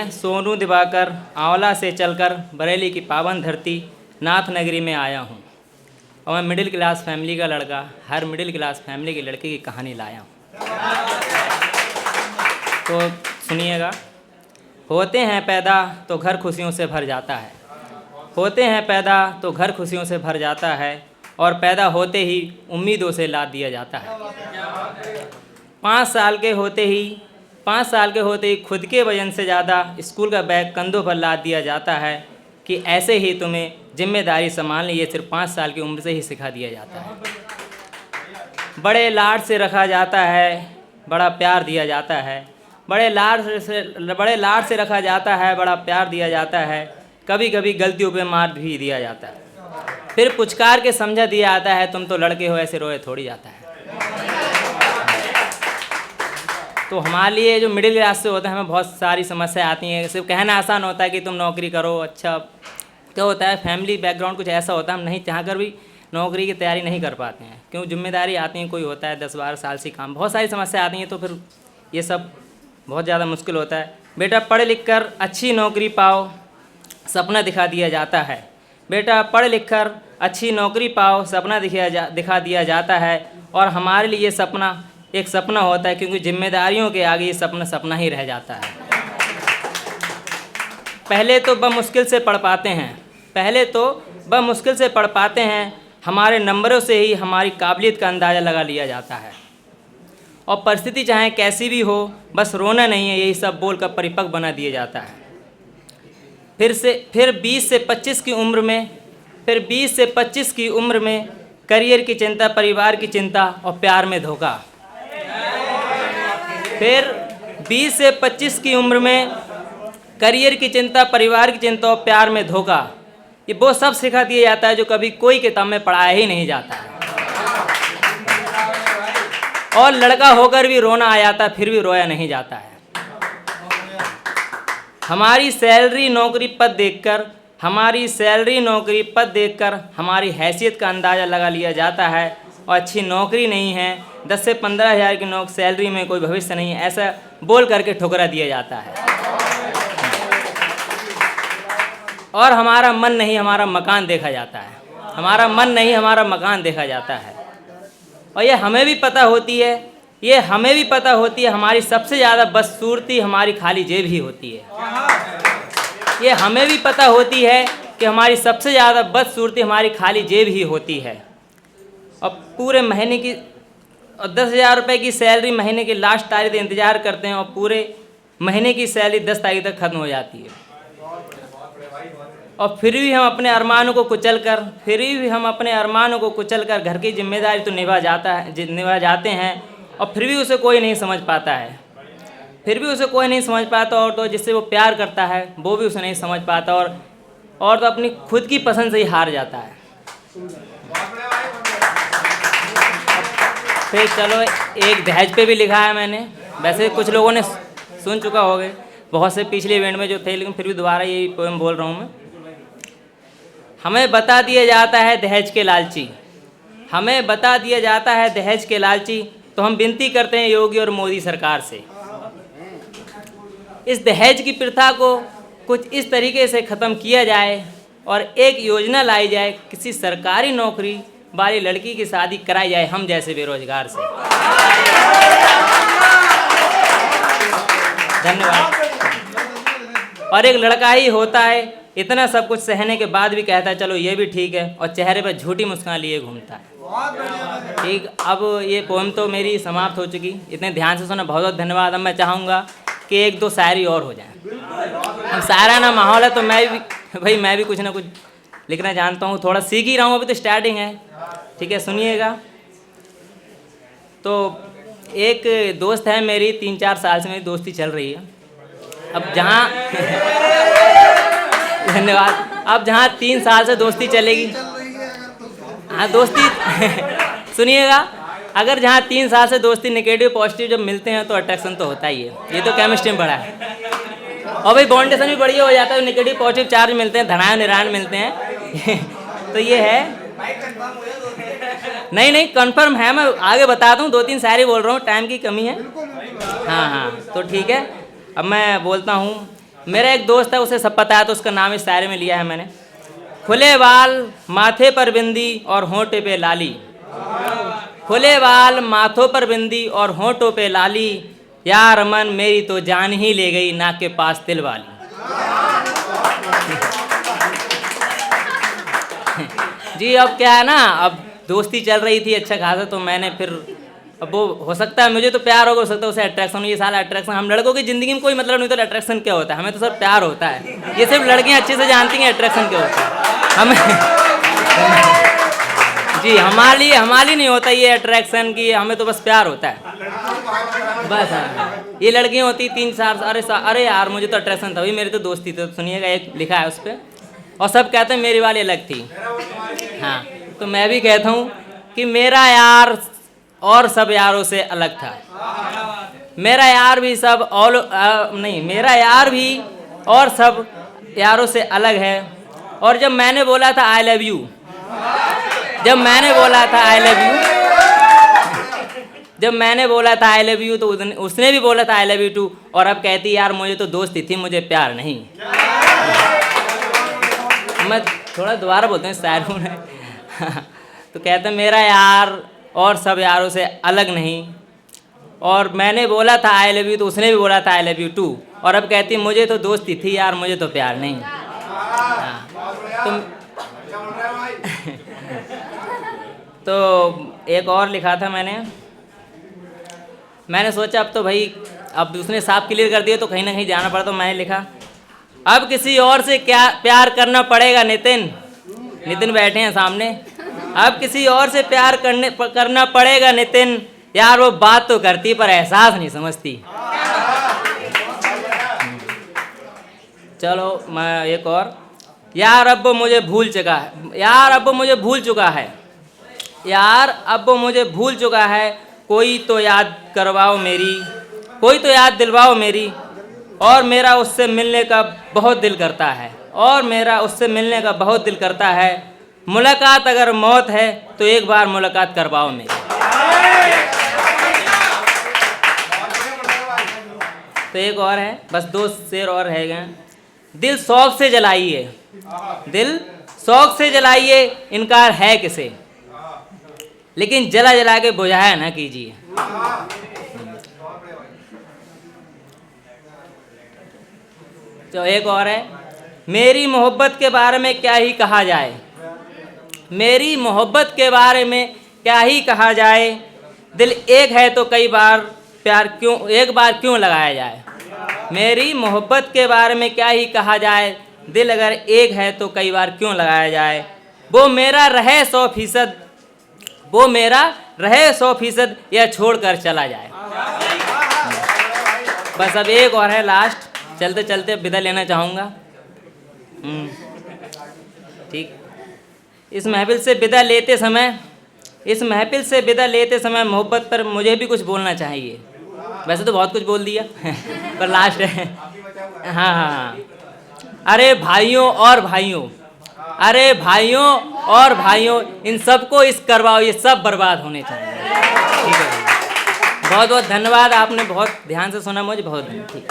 मैं सोनू दिवाकर आंवला से चलकर बरेली की पावन धरती नाथ नगरी में आया हूँ और मैं मिडिल क्लास फैमिली का लड़का हर मिडिल क्लास फैमिली के लड़के की कहानी लाया हूँ। तो सुनिएगा। होते हैं पैदा तो घर खुशियों से भर जाता है, होते हैं पैदा तो घर खुशियों से भर जाता है और पैदा होते ही उम्मीदों से लाद दिया जाता है। 5 साल के होते ही खुद के वजन से ज़्यादा स्कूल का बैग कंधों पर लाद दिया जाता है कि ऐसे ही तुम्हें जिम्मेदारी संभालनी, ये सिर्फ 5 साल की उम्र से ही सिखा दिया जाता है। बड़े लाड से रखा जाता है, बड़ा प्यार दिया जाता है, बड़े लाड से रखा जाता है, बड़ा प्यार दिया जाता है। कभी कभी गलतियों पे मार भी दिया जाता है, फिर पुचकार के समझा दिया जाता है तुम तो लड़के हो, ऐसे रोए थोड़ी जाता है। तो हमारे लिए जो मिडिल क्लास से होता है हमें बहुत सारी समस्याएं आती हैं। सिर्फ कहना आसान होता है कि तुम नौकरी करो, अच्छा क्या होता है फैमिली बैकग्राउंड कुछ ऐसा होता है, हम नहीं चाहकर भी नौकरी की तैयारी नहीं कर पाते हैं, क्यों जिम्मेदारी आती है, कोई होता है 10-12 साल से काम, बहुत सारी समस्या आती हैं, तो फिर ये सब बहुत ज़्यादा मुश्किल होता है। बेटा पढ़ लिख कर अच्छी नौकरी पाओ, सपना दिखा दिया जाता है। बेटा पढ़ लिख कर अच्छी नौकरी पाओ, सपना दिखा दिया जाता है। और हमारे लिए सपना एक सपना होता है, क्योंकि जिम्मेदारियों के आगे ये सपना ही रह जाता है। पहले तो बमुश्किल से पढ़ पाते हैं, हमारे नंबरों से ही हमारी काबिलियत का अंदाज़ा लगा लिया जाता है। और परिस्थिति चाहे कैसी भी हो, बस रोना नहीं है, यही सब बोल कर परिपक्व बना दिया जाता है। फिर 20 से 25 की उम्र में करियर की चिंता, परिवार की चिंता और प्यार में धोखा। फिर 20 से 25 की उम्र में करियर की चिंता, परिवार की चिंता और प्यार में धोखा, ये वो सब सिखा दिया जाता है जो कभी कोई किताब में पढ़ाया ही नहीं जाता है। और लड़का होकर भी रोना आ जाता, फिर भी रोया नहीं जाता है। हमारी सैलरी नौकरी पद देखकर हमारी हैसियत का अंदाज़ा लगा लिया जाता है। और अच्छी नौकरी नहीं है, 10 से 15 हज़ार की सैलरी में कोई भविष्य नहीं है, ऐसा बोल करके ठुकरा दिया जाता है। और हमारा मन नहीं, हमारा मकान देखा जाता है, हमारा मन नहीं, हमारा मकान देखा जाता है। और ये हमें भी पता होती है, हमारी सबसे ज़्यादा बदसूरती हमारी खाली जेब ही होती है। ये हमें भी पता होती है कि हमारी सबसे ज़्यादा बदसूरती हमारी खाली जेब ही होती है। और पूरे महीने की 10,000 रुपये की सैलरी महीने की लास्ट तारीख तक इंतज़ार करते हैं और पूरे महीने की सैलरी 10 तारीख तक ख़त्म हो जाती है। और फिर भी हम अपने अरमानों को कुचल कर घर की जिम्मेदारी तो निभा जाते हैं, और फिर भी उसे कोई नहीं समझ पाता। और तो जिससे वो प्यार करता है वो भी उसे नहीं समझ पाता, और तो अपनी खुद की पसंद से ही हार जाता है। फिर चलो एक दहेज पे भी लिखा है मैंने, वैसे कुछ लोगों ने सुन चुका होगा बहुत से पिछले इवेंट में जो थे, लेकिन फिर भी दोबारा यही पोएम बोल रहा हूँ मैं। हमें बता दिया जाता है दहेज के लालची, तो हम विनती करते हैं योगी और मोदी सरकार से, इस दहेज की प्रथा को कुछ इस तरीके से ख़त्म किया जाए और एक योजना लाई जाए, किसी सरकारी नौकरी वाली लड़की की शादी कराई जाए हम जैसे बेरोजगार से। धन्यवाद। और एक लड़का ही होता है इतना सब कुछ सहने के बाद भी कहता है चलो ये भी ठीक है, और चेहरे पर झूठी मुस्कान लिए घूमता है। ठीक, अब ये पोएम तो मेरी समाप्त हो चुकी, इतने ध्यान से सुना, बहुत बहुत धन्यवाद। अब मैं चाहूँगा कि 1-2 शायरी और हो जाए। अब शायराना माहौल है तो मैं भी कुछ ना कुछ लिखना जानता हूँ, थोड़ा सीख ही रहा हूँ, अभी तो स्टार्टिंग है। ठीक है, सुनिएगा। तो एक दोस्त है मेरी, 3-4 साल से मेरी दोस्ती चल रही है। अब जहाँ धन्यवाद। अब जहाँ 3 साल से दोस्ती चलेगी, हाँ दोस्ती सुनिएगा, अगर जहाँ 3 साल से दोस्ती नेगेटिव पॉजिटिव जब मिलते हैं तो अट्रैक्शन तो होता ही है, ये तो केमिस्ट्री में पढ़ा है। और भाई बॉन्डेशन भी बढ़िया हो जाता है, नेगेटिव पॉजिटिव चार्ज मिलते हैं, धनायन निरायन मिलते हैं। तो ये है, नहीं कंफर्म है, मैं आगे बताता हूँ, 2-3 शायरी बोल रहा हूँ, टाइम की कमी है। हाँ, तो ठीक है। अब मैं बोलता हूँ मेरा एक दोस्त है, उसे सब पता है, तो उसका नाम इस शायरी में लिया है मैंने। खुले बाल माथे पर बिंदी और होंठे पे लाली, खुले बाल माथों पर बिंदी और होंठों पे लाली, यार मन मेरी तो जान ही ले गई नाक के पास तिल वाली। जी अब क्या है ना, अब दोस्ती चल रही थी अच्छा खासा, तो मैंने फिर, अब वो हो सकता है मुझे तो प्यार होगा, हो सकता है उसे अट्रैक्शन। ये सारा अट्रैक्शन, हम लड़कों की ज़िंदगी में कोई मतलब नहीं होता अट्रैक्शन क्या होता है, हमें तो सब प्यार होता है। ये सिर्फ लड़कियां अच्छे से जानती हैं अट्रैक्शन क्या होता है। हमें जी हमारी नहीं होता ये अट्रैक्शन की, हमें तो बस प्यार होता है बस। हाँ, ये लड़कियां होती 3-4, अरे यार मुझे तो अट्रैक्शन था भाई, मेरी तो दोस्ती। तो सुनिएगा, एक लिखा है उस पर, और सब कहते हैं मेरी वाली अलग थी। हाँ, तो मैं भी कहता हूँ कि मेरा यार और सब यारों से अलग था। मेरा यार भी सब नहीं, मेरा यार भी और सब यारों से अलग है। और जब मैंने बोला था आई लव यू, जब मैंने बोला था आई लव यू, जब मैंने बोला था आई लव यू, तो उसने भी बोला था आई लव यू टू। और अब कहती यार मुझे तो दोस्ती थी, मुझे प्यार नहीं। मैं थोड़ा दोबारा बोलता हूँ शायरों में। तो कहते मेरा यार और सब यारों से अलग नहीं, और मैंने बोला था आई लव यू, तो उसने भी बोला था आई लव यू टू। और अब कहती मुझे तो दोस्ती थी यार, मुझे तो प्यार नहीं। तो एक और लिखा था मैंने सोचा अब तो भाई, अब उसने साफ क्लियर कर दिया तो कहीं ना कहीं जाना पड़ा, तो मैंने लिखा अब किसी और से क्या प्यार करना पड़ेगा नितिन बैठे हैं सामने। अब किसी और से प्यार करना पड़ेगा नितिन, यार वो बात तो करती पर एहसास नहीं समझती। चलो मैं एक और, यार अब वो मुझे भूल चुका है, यार अब वो मुझे भूल चुका है, यार अब वो मुझे भूल चुका है, कोई तो याद करवाओ मेरी, कोई तो याद दिलवाओ मेरी, और मेरा उससे मिलने का बहुत दिल करता है, और मेरा उससे मिलने का बहुत दिल करता है, मुलाकात अगर मौत है तो एक बार मुलाकात करवाओ मेरी। तो एक और है, बस 2 शेर और रह गए। दिल शौक से जलाइए, दिल शौक से जलाइए, इनकार है किसे, लेकिन जला जला के बुझाया ना कीजिए। तो एक और है, मेरी मोहब्बत के बारे में क्या ही कहा जाए, मेरी मोहब्बत के बारे में क्या ही कहा जाए, दिल एक है तो कई बार प्यार क्यों, एक बार क्यों लगाया जाए। मेरी मोहब्बत के बारे में क्या ही कहा जाए, दिल अगर एक है तो कई बार क्यों लगाया जाए। वो मेरा रहे 100%, वो मेरा रहे 100%, या छोड़ कर चला जाए। बस अब एक और है लास्ट, चलते चलते विदा लेना चाहूँगा। ठीक, इस महफिल से विदा लेते समय, इस महफिल से विदा लेते समय मोहब्बत पर मुझे भी कुछ बोलना चाहिए। वैसे तो बहुत कुछ बोल दिया पर लास्ट है। हाँ, अरे भाइयों और भाइयों, अरे भाइयों और भाइयों, इन सबको इस करवाओ, ये सब बर्बाद होने चाहिए। ठीक है, बहुत बहुत धन्यवाद, आपने बहुत ध्यान से सुना, मुझे बहुत धन्यवाद। ठीक।